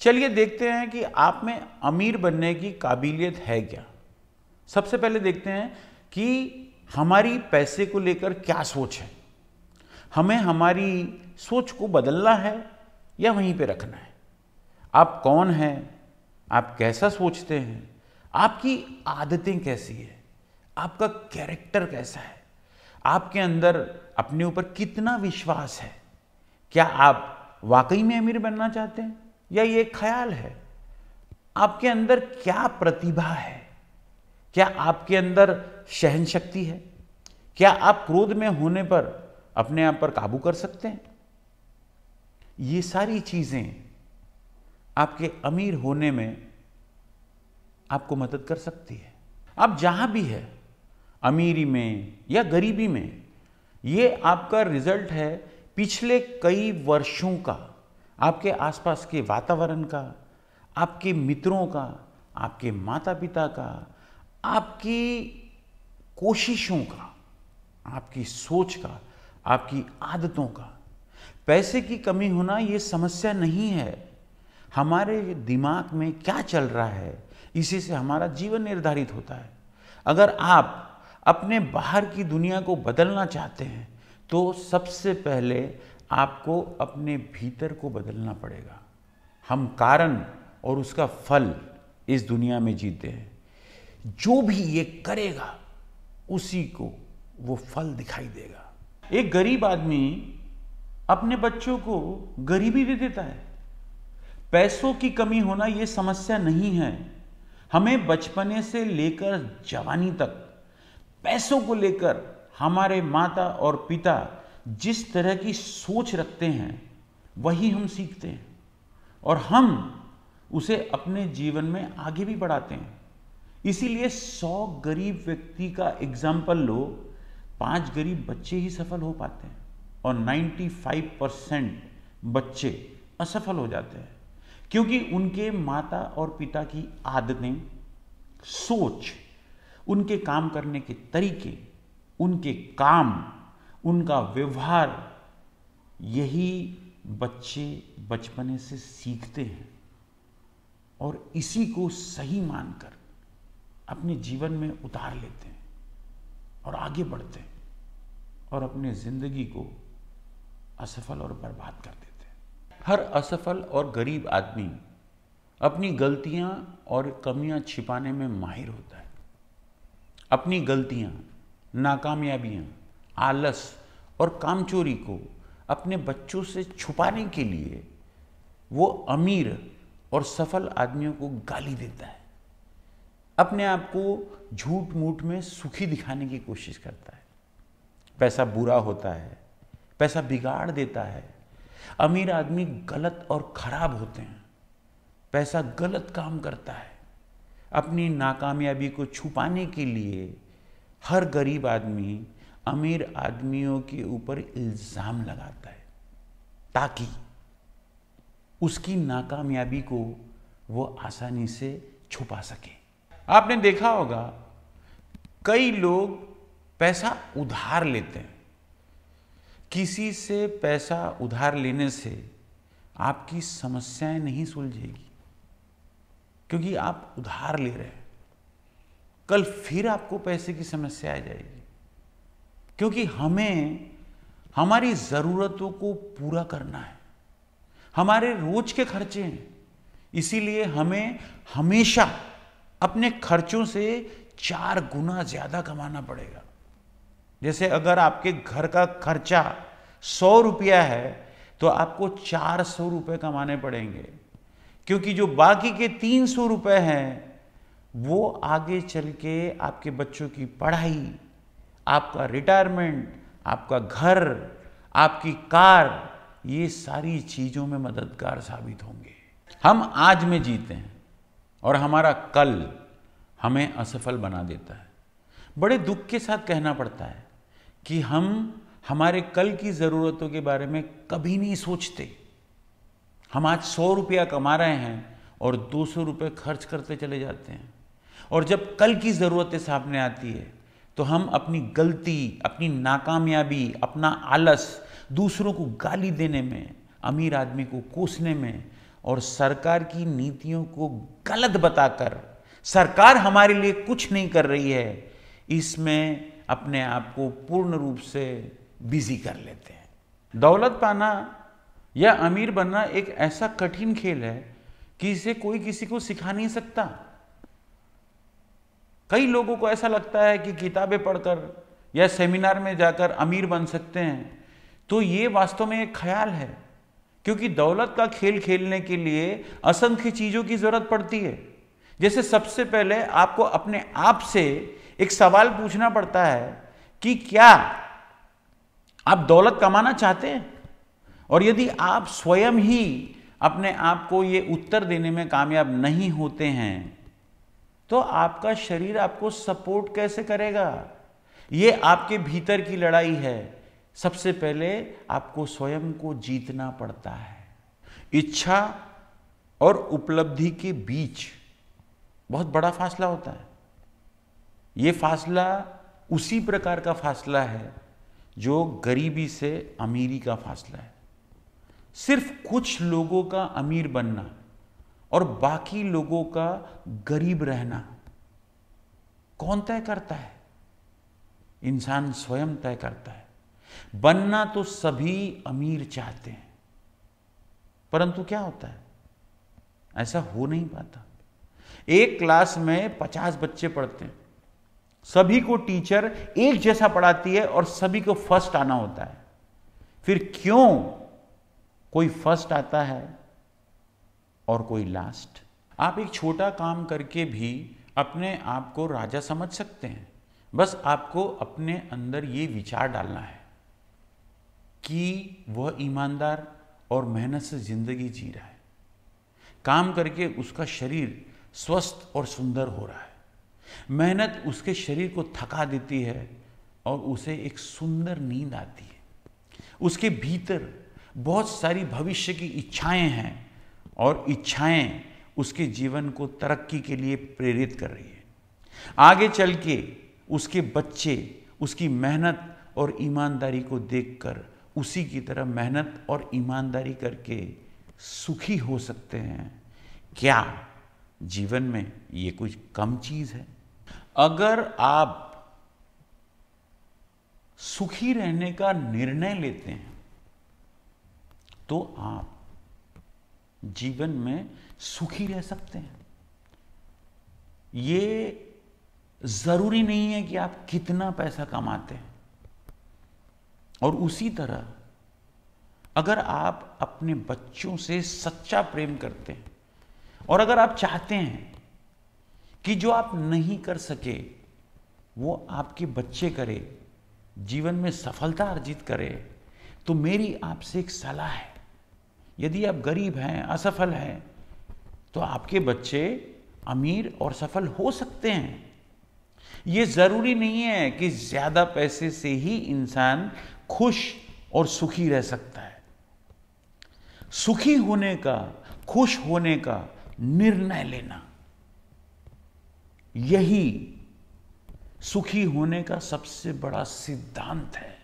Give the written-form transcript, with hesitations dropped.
चलिए देखते हैं कि आप में अमीर बनने की काबिलियत है क्या। सबसे पहले देखते हैं कि हमारी पैसे को लेकर क्या सोच है। हमें हमारी सोच को बदलना है या वहीं पे रखना है। आप कौन हैं, आप कैसा सोचते हैं, आपकी आदतें कैसी है, आपका कैरेक्टर कैसा है, आपके अंदर अपने ऊपर कितना विश्वास है। क्या आप वाकई में अमीर बनना चाहते हैं या ये एक ख्याल है। आपके अंदर क्या प्रतिभा है, क्या आपके अंदर सहन शक्ति है, क्या आप क्रोध में होने पर अपने आप पर काबू कर सकते हैं। ये सारी चीजें आपके अमीर होने में आपको मदद कर सकती है। आप जहां भी है, अमीरी में या गरीबी में, ये आपका रिजल्ट है पिछले कई वर्षों का, आपके आसपास के वातावरण का, आपके मित्रों का, आपके माता पिता का, आपकी कोशिशों का, आपकी सोच का, आपकी आदतों का। पैसे की कमी होना ये समस्या नहीं है। हमारे दिमाग में क्या चल रहा है, इसी से हमारा जीवन निर्धारित होता है। अगर आप अपने बाहर की दुनिया को बदलना चाहते हैं तो सबसे पहले आपको अपने भीतर को बदलना पड़ेगा। हम कारण और उसका फल इस दुनिया में जीते हैं। जो भी ये करेगा उसी को वो फल दिखाई देगा। एक गरीब आदमी अपने बच्चों को गरीबी दे देता है। पैसों की कमी होना ये समस्या नहीं है। हमें बचपने से लेकर जवानी तक पैसों को लेकर हमारे माता और पिता जिस तरह की सोच रखते हैं वही हम सीखते हैं और हम उसे अपने जीवन में आगे भी बढ़ाते हैं। इसीलिए 100 गरीब व्यक्ति का एग्जाम्पल लो, 5 गरीब बच्चे ही सफल हो पाते हैं और 95% बच्चे असफल हो जाते हैं, क्योंकि उनके माता और पिता की आदतें, सोच, उनके काम करने के तरीके, उनके काम, उनका व्यवहार, यही बच्चे बचपने से सीखते हैं और इसी को सही मानकर अपने जीवन में उतार लेते हैं और आगे बढ़ते हैं और अपने जिंदगी को असफल और बर्बाद कर देते हैं। हर असफल और गरीब आदमी अपनी गलतियां और कमियां छिपाने में माहिर होता है। अपनी गलतियां, नाकामयाबियां, आलस और कामचोरी को अपने बच्चों से छुपाने के लिए वो अमीर और सफल आदमियों को गाली देता है। अपने आप को झूठ मूठ में सुखी दिखाने की कोशिश करता है। पैसा बुरा होता है, पैसा बिगाड़ देता है। अमीर आदमी गलत और खराब होते हैं। पैसा गलत काम करता है। अपनी नाकामयाबी को छुपाने के लिए हर गरीब आदमी अमीर आदमियों के ऊपर इल्जाम लगाता है ताकि उसकी नाकामयाबी को वो आसानी से छुपा सके। आपने देखा होगा कई लोग पैसा उधार लेते हैं। किसी से पैसा उधार लेने से आपकी समस्याएं नहीं सुलझेगी, क्योंकि आप उधार ले रहे हैं। कल फिर आपको पैसे की समस्या आ जाएगी, क्योंकि हमें हमारी ज़रूरतों को पूरा करना है। हमारे रोज के खर्चे हैं, इसीलिए हमें हमेशा अपने खर्चों से 4 गुना ज़्यादा कमाना पड़ेगा। जैसे अगर आपके घर का खर्चा 100 रुपया है तो आपको 400 रुपये कमाने पड़ेंगे, क्योंकि जो बाकी के 300 रुपये हैं वो आगे चल के आपके बच्चों की पढ़ाई, आपका रिटायरमेंट, आपका घर, आपकी कार, ये सारी चीज़ों में मददगार साबित होंगे। हम आज में जीते हैं और हमारा कल हमें असफल बना देता है। बड़े दुख के साथ कहना पड़ता है कि हम हमारे कल की ज़रूरतों के बारे में कभी नहीं सोचते। हम आज 100 रुपया कमा रहे हैं और 200 रुपये खर्च करते चले जाते हैं, और जब कल की ज़रूरतें सामने आती है तो हम अपनी गलती, अपनी नाकामयाबी, अपना आलस, दूसरों को गाली देने में, अमीर आदमी को कोसने में और सरकार की नीतियों को गलत बताकर सरकार हमारे लिए कुछ नहीं कर रही है, इसमें अपने आप को पूर्ण रूप से बिजी कर लेते हैं। दौलत पाना या अमीर बनना एक ऐसा कठिन खेल है कि इसे कोई किसी को सिखा नहीं सकता। कई लोगों को ऐसा लगता है कि किताबें पढ़कर या सेमिनार में जाकर अमीर बन सकते हैं, तो ये वास्तव में एक ख्याल है, क्योंकि दौलत का खेल खेलने के लिए असंख्य चीजों की जरूरत पड़ती है। जैसे सबसे पहले आपको अपने आप से एक सवाल पूछना पड़ता है कि क्या आप दौलत कमाना चाहते हैं, और यदि आप स्वयं ही अपने आप को ये उत्तर देने में कामयाब नहीं होते हैं तो आपका शरीर आपको सपोर्ट कैसे करेगा। ये आपके भीतर की लड़ाई है। सबसे पहले आपको स्वयं को जीतना पड़ता है। इच्छा और उपलब्धि के बीच बहुत बड़ा फासला होता है। ये फासला उसी प्रकार का फासला है जो गरीबी से अमीरी का फासला है। सिर्फ कुछ लोगों का अमीर बनना और बाकी लोगों का गरीब रहना कौन तय करता है? इंसान स्वयं तय करता है। बनना तो सभी अमीर चाहते हैं, परंतु क्या होता है, ऐसा हो नहीं पाता। एक क्लास में 50 बच्चे पढ़ते हैं, सभी को टीचर एक जैसा पढ़ाती है और सभी को फर्स्ट आना होता है। फिर क्यों कोई फर्स्ट आता है और कोई लास्ट? आप एक छोटा काम करके भी अपने आप को राजा समझ सकते हैं। बस आपको अपने अंदर ये विचार डालना है कि वह ईमानदार और मेहनत से जिंदगी जी रहा है। काम करके उसका शरीर स्वस्थ और सुंदर हो रहा है। मेहनत उसके शरीर को थका देती है और उसे एक सुंदर नींद आती है। उसके भीतर बहुत सारी भविष्य की इच्छाएं हैं और इच्छाएं उसके जीवन को तरक्की के लिए प्रेरित कर रही है। आगे चल के उसके बच्चे उसकी मेहनत और ईमानदारी को देखकर उसी की तरह मेहनत और ईमानदारी करके सुखी हो सकते हैं। क्या जीवन में ये कुछ कम चीज है? अगर आप सुखी रहने का निर्णय लेते हैं तो आप जीवन में सुखी रह सकते हैं। ये जरूरी नहीं है कि आप कितना पैसा कमाते हैं। और उसी तरह अगर आप अपने बच्चों से सच्चा प्रेम करते हैं और अगर आप चाहते हैं कि जो आप नहीं कर सके वो आपके बच्चे करे, जीवन में सफलता अर्जित करे, तो मेरी आपसे एक सलाह है। यदि आप गरीब हैं, असफल हैं, तो आपके बच्चे अमीर और सफल हो सकते हैं। ये जरूरी नहीं है कि ज्यादा पैसे से ही इंसान खुश और सुखी रह सकता है। सुखी होने का, खुश होने का निर्णय लेना, यही सुखी होने का सबसे बड़ा सिद्धांत है।